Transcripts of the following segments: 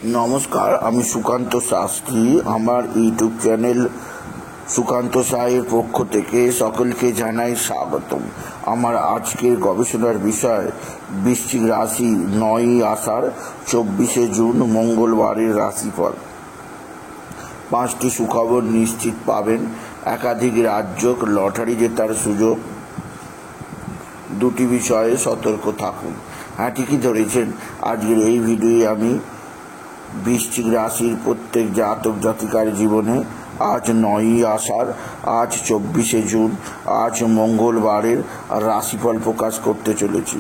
নমস্কার, আমি সুকান্ত শাস্ত্রী। আমার ইউটিউব চ্যানেল সুকান্ত সাহের পক্ষ থেকে সকলকে জানাই স্বাগতম। আমার আজকের গবেষণার বিষয় বৃশ্চিক রাশি 9ই আষাঢ় 24শে জুন মঙ্গলবারের রাশিফল। 5টি সুখবর নিশ্চিত পাবেন। একাধিক রাজ্য লটারি জেতার সুযোগ। 2টি বিষয়ে সতর্ক থাকুন। হ্যাঁ, ঠিকই ধরেছেন। আজকের এই ভিডিওয়ে আমি বৃশ্চিক রাশির প্রত্যেক জাতক জাতিকার জীবনে আজ 9ই আষাঢ়, আজ 24শে জুন, আজ মঙ্গলবারের রাশিফল প্রকাশ করতে চলেছি।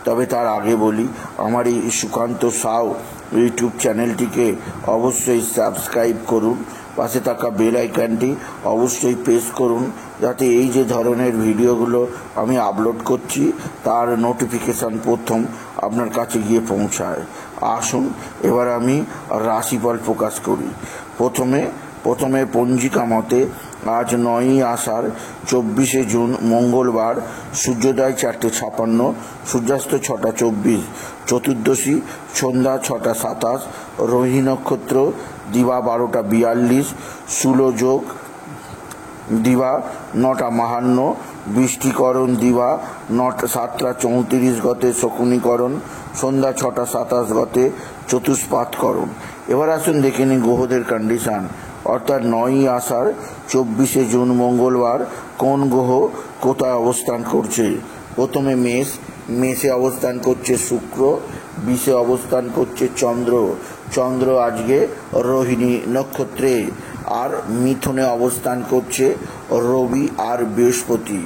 তবে তার আগে বলি, আমার এই সুকান্ত সাউ ইউটিউব চ্যানেলটিকে অবশ্যই সাবস্ক্রাইব করুন। পাশে থাকা বেল আইকনটি অবশ্যই প্রেস করুন, যাতে এই যে ধরনের ভিডিওগুলো আমি আপলোড করছি তার নোটিফিকেশান প্রথম আপনার কাছে গিয়ে পৌঁছায়। আসুন এবার আমি রাশিফল প্রকাশ করি। প্রথমে পঞ্জিকা মতে আজ 9ই আষাঢ় 24শে জুন মঙ্গলবার, সূর্যোদয় 4:56, সূর্যাস্ত 6:24, চতুর্দশী সন্ধ্যা 6:27, রোহিণী নক্ষত্র দিবা 12:42, শূলযোগ দিবা 9:52, বৃষ্টিকরণ দিবা 7:34 গতে, শকুনিকরণ সন্ধ্যা 6:27 গতে, চতুষ্পাতকরণ। এবার আসুন দেখে নিন গ্রহদের কন্ডিশন, অর্থাৎ 9ই আষাঢ় 24শে জুন মঙ্গলবার কোন গ্রহ কোথায় অবস্থান করছে। প্রথমে মেষে অবস্থান করছে শুক্র, বিষে অবস্থান করছে চন্দ্র আজকে রোহিণী নক্ষত্রে, আর মিথুনে অবস্থান করছে রবি আর বৃহস্পতি,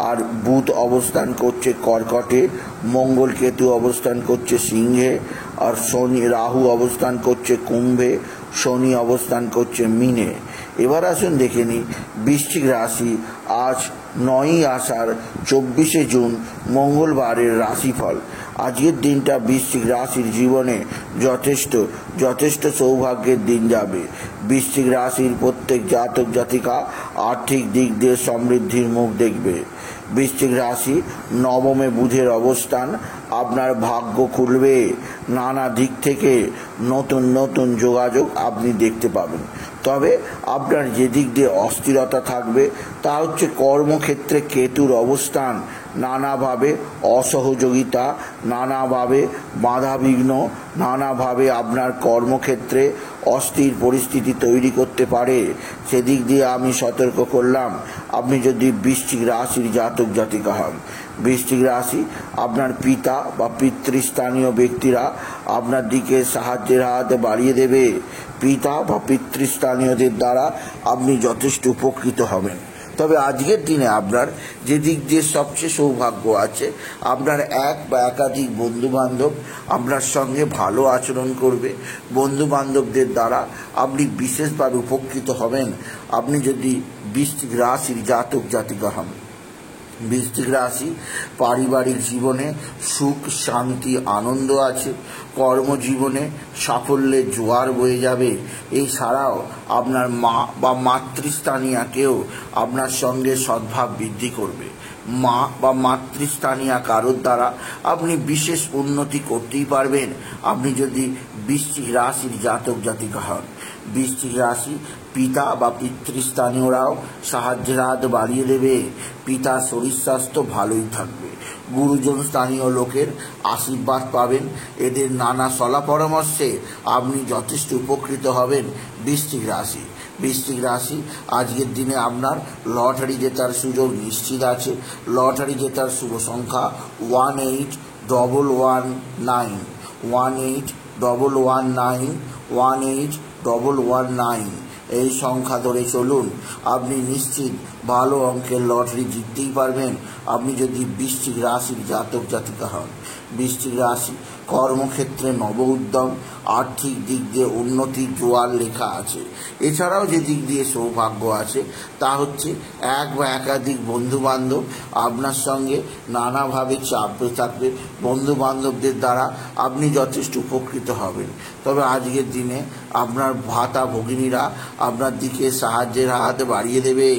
আর বুধ অবস্থান করছে কর্কটে, মঙ্গল কেতু অবস্থান করছে সিংহে, আর রাহু অবস্থান করছে কুম্ভে, শনি অবস্থান করছে মীনে। এবার আসুন দেখে নিই বৃশ্চিক রাশি আজ 9ই আষাঢ় 24শে জুন মঙ্গলবারের রাশিফল। আজকের দিনটা বৃশ্চিক রাশির জীবনে যথেষ্ট সৌভাগ্যের দিন যাবে। বৃশ্চিক রাশির প্রত্যেক জাতক জাতিকা আর্থিক দিক দিয়ে সমৃদ্ধির মুখ দেখবে। বৃশ্চিক রাশি নবমে বুধের অবস্থান আপনার ভাগ্য খুলবে। নানা দিক থেকে নতুন যোগাযোগ আপনি দেখতে পাবেন। তবে আপনার যে দিক দিয়ে অস্থিরতা থাকবে তা হচ্ছে কর্মক্ষেত্রে কেতুর অবস্থান নানাভাবে অসহযোগিতা, নানাভাবে বাধাবিঘ্ন, নানাভাবে আপনার কর্মক্ষেত্রে অস্থির পরিস্থিতি তৈরি করতে পারে। সেদিক দিয়ে আমি সতর্ক করলাম। আপনি যদি বৃশ্চিক রাশির জাতক জাতিকা হন, বৃশ্চিক রাশি আপনার পিতা বা পিতৃস্থানীয় ব্যক্তিরা আপনার দিকে সাহায্যের হাত বাড়িয়ে দেবে। পিতা বা পিতৃস্থানীয়দের দ্বারা আপনি যথেষ্ট উপকৃত হবেন। তবে আজকের দিনে আপনার যে দিক দিয়ে সবচেয়ে সৌভাগ্য আছে, আপনার এক বা একাধিক বন্ধুবান্ধব আপনার সঙ্গে ভালো আচরণ করবে। বন্ধুবান্ধবদের দ্বারা আপনি বিশেষভাবে উপকৃত হবেন। আপনি যদি বৃশ্চিক রাশির জাতক জাতিকা হন, বৃশ্চিক রাশি পারিবারিক জীবনে সুখ শান্তি আনন্দ আছে। কর্মজীবনে সাফল্যের জোয়ার বয়ে যাবে। এছাড়াও আপনার মা বা মাতৃস্থানীয়া কেউ আপনার সঙ্গে সদ্ভাব বৃদ্ধি করবে। মা বা মাতৃস্থানীয়া কারোর দ্বারা আপনি বিশেষ উন্নতি করতেই পারবেন, আপনি যদি বৃশ্চিক রাশির জাতক জাতিকা হন। বৃশ্চিক রাশি পিতা বা পিতৃস্থানীয়রাও সাহায্যের হাত বাড়িয়ে দেবে। পিতার শরীর স্বাস্থ্য ভালোই থাকবে। গুরুজন স্থানীয় লোকের আশীর্বাদ পাবেন। এদের নানা সলা পরামর্শে আপনি যথেষ্ট উপকৃত হবেন। বৃশ্চিক রাশি আজকের দিনে আপনার লটারি জেতার সুযোগ নিশ্চিত আছে। লটারি জেতার শুভ সংখ্যা 18119, 18119, 18119। এই সংখ্যা ধরে চলুন, আপনি নিশ্চিত ভালো অঙ্কের লটারি জিততেই পারবেন, আপনি যদি বৃশ্চিক রাশির জাতক জাতিকা হন। বৃশ্চিক রাশি কর্মক্ষেত্রে নব উদ্যম, আর্থিক দিক দিয়ে উন্নতির জোয়ার লেখা আছে। এছাড়াও যে দিক দিয়ে সৌভাগ্য আছে তা হচ্ছে এক বা একাধিক বন্ধুবান্ধব আপনার সঙ্গে নানাভাবে চাপে থাকবে। বন্ধুবান্ধবদের দ্বারা আপনি যথেষ্ট উপকৃত হবেন। তবে আজকের দিনে আপনার ভাতা ভগিনীরা আপনার দিকে সাহায্যের হাত বাড়িয়ে দেবে।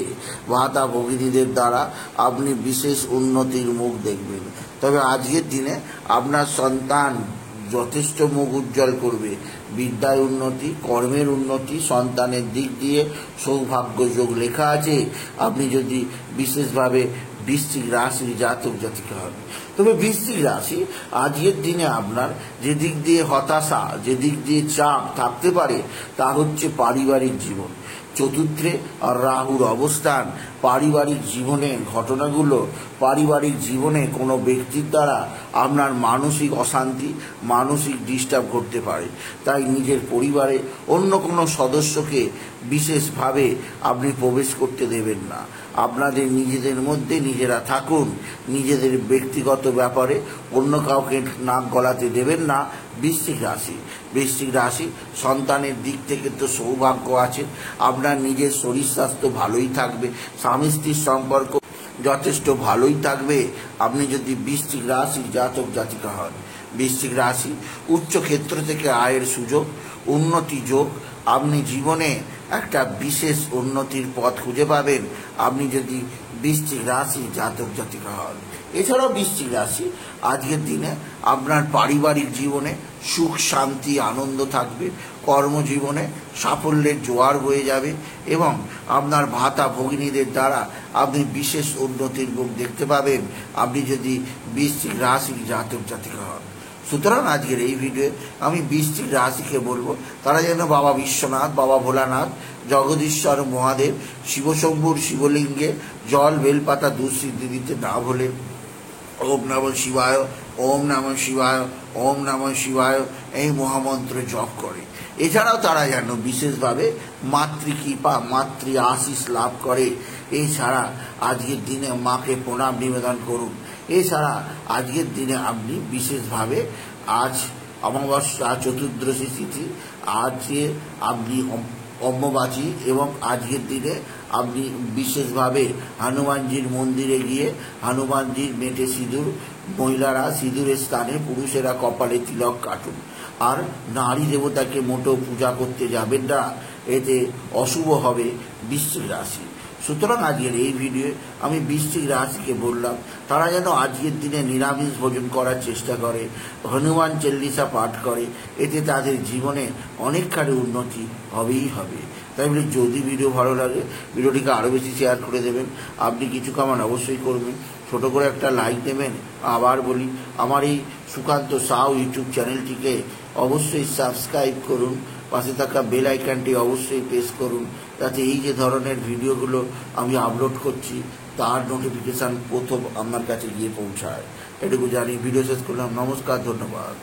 ভাতা ভগিনীদের দ্বারা আপনি বিশেষ উন্নতির মুখ দেখবেন। তবে আজকের দিনে আপনার সন্তান যথেষ্ট মুখ উজ্জ্বল করবে। বিদ্যায় উন্নতি, কর্মের উন্নতি, সন্তানের দিক দিয়ে সৌভাগ্য যোগ লেখা আছে আপনি যদি বিশেষভাবে বৃশ্চিক রাশির জাতক জাতিকা হবে। তবে বৃশ্চিক রাশি আজকের দিনে আপনার যে দিক দিয়ে হতাশা, যে দিক দিয়ে চাপ থাকতে পারে তা হচ্ছে পারিবারিক জীবন। চতুর্থে আর রাহুর অবস্থান পারিবারিক জীবনের ঘটনাগুলো, পারিবারিক জীবনে কোনো ব্যক্তির দ্বারা আপনার মানসিক অশান্তি, মানসিক ডিস্টার্ব করতে পারে। তাই নিজের পরিবারে অন্য কোনো সদস্যকে বিশেষভাবে আপনি প্রবেশ করতে দেবেন না। আপনাদের নিজেদের মধ্যে নিজেরা থাকুন, নিজেদের ব্যক্তিগত ব্যাপারে অন্য কাউকে নাক গলাতে দেবেন না। বৃশ্চিক রাশি, বৃশ্চিক রাশি সন্তানের দিক থেকে তো সৌভাগ্য আছে, আপনার নিজের শরীর স্বাস্থ্য ভালোই থাকবে, স্বামী স্ত্রীর সম্পর্ক যথেষ্ট ভালোই থাকবে আপনি যদি বৃশ্চিক রাশির জাতক জাতিকা হন। বৃশ্চিক রাশি উচ্চ ক্ষেত্র থেকে আয়ের সুযোগ, উন্নতি যোগ, আপনি জীবনে একটা বিশেষ উন্নতির পথ খুঁজে পাবেন আপনি যদি বৃশ্চিক রাশির জাতক জাতিকা হন। এছাড়াও বৃশ্চিক রাশি আজকের দিনে আপনার পারিবারিক জীবনে সুখ শান্তি আনন্দ থাকবে, কর্মজীবনে সাফল্যের জোয়ার বয়ে যাবে এবং আপনার ভাতা ভগিনীদের দ্বারা আপনি বিশেষ উন্নতির মুখ দেখতে পাবেন আপনি যদি বৃশ্চিক রাশির জাতক জাতিকা হন। সুতরাং আজকের এই ভিডিওয়ে আমি বৃশ্চিক রাশিকে বলবো তারা যেন বাবা বিশ্বনাথ, বাবা ভোলানাথ, জগদীশ্বর মহাদেব, শিবশম্ভুর শিবলিঙ্গে জল বেলপাতা দুঃসিদ্ধি দিতে না ভোলেন। ওম নমঃ শিবায়, ওম নমঃ শিবায়, ওম নমঃ শিবায় এই মহামন্ত্র জপ করে। এছাড়াও তারা যেন বিশেষভাবে মাতৃকৃপা, মাতৃ আশিস লাভ করে। এছাড়া আজকের দিনে মাকে প্রণাম নিবেদন করুন। এছাড়া আজকের দিনে আপনি বিশেষভাবে আজ অমাবস্যা চতুর্দশী তিথি, আজকে আপনি অম্বুবাচী এবং আজকের দিনে আপনি বিশেষভাবে হনুমানজির মন্দিরে গিয়ে হনুমানজির মেটে সিঁদুর, মহিলারা সিঁদুরের স্থানে পুরুষেরা কপালে তিলক কাটুন। আর নারী দেবতাকে মোটেও পূজা করতে যাবেন না, এতে অশুভ হবে বৃশ্চিক রাশি। সুতরাং আজকের এই ভিডিওয়ে আমি বৃশ্চিক রাশিকে বললাম তারা যেন আজকের দিনে নিরামিষ ভোজন করার চেষ্টা করে, হনুমান চল্লিশা পাঠ করে, এতে তাদের জীবনে অনেকখানি উন্নতি হবেই হবে। তাই বলে যদি ভিডিও ভালো লাগে ভিডিওটিকে আরও বেশি শেয়ার করে দেবেন, আপনি কিছু কামান অবশ্যই করবেন, ছোট করে একটা লাইক দেবেন। আবার বলি আমার এই সুকান্ত সাউ ইউটিউব চ্যানেলটিকে অবশ্যই সাবস্ক্রাইব করুন, পাশে থাকা বেল আইকনটি অবশ্যই প্রেস করুন যাতে এই যে ধরনের ভিডিওগুলো আমি আপলোড করছি তার নোটিফিকেশান প্রথম আপনার কাছে গিয়ে পৌঁছায়। এটুকু জানি ভিডিও শেষ করলাম। নমস্কার, ধন্যবাদ।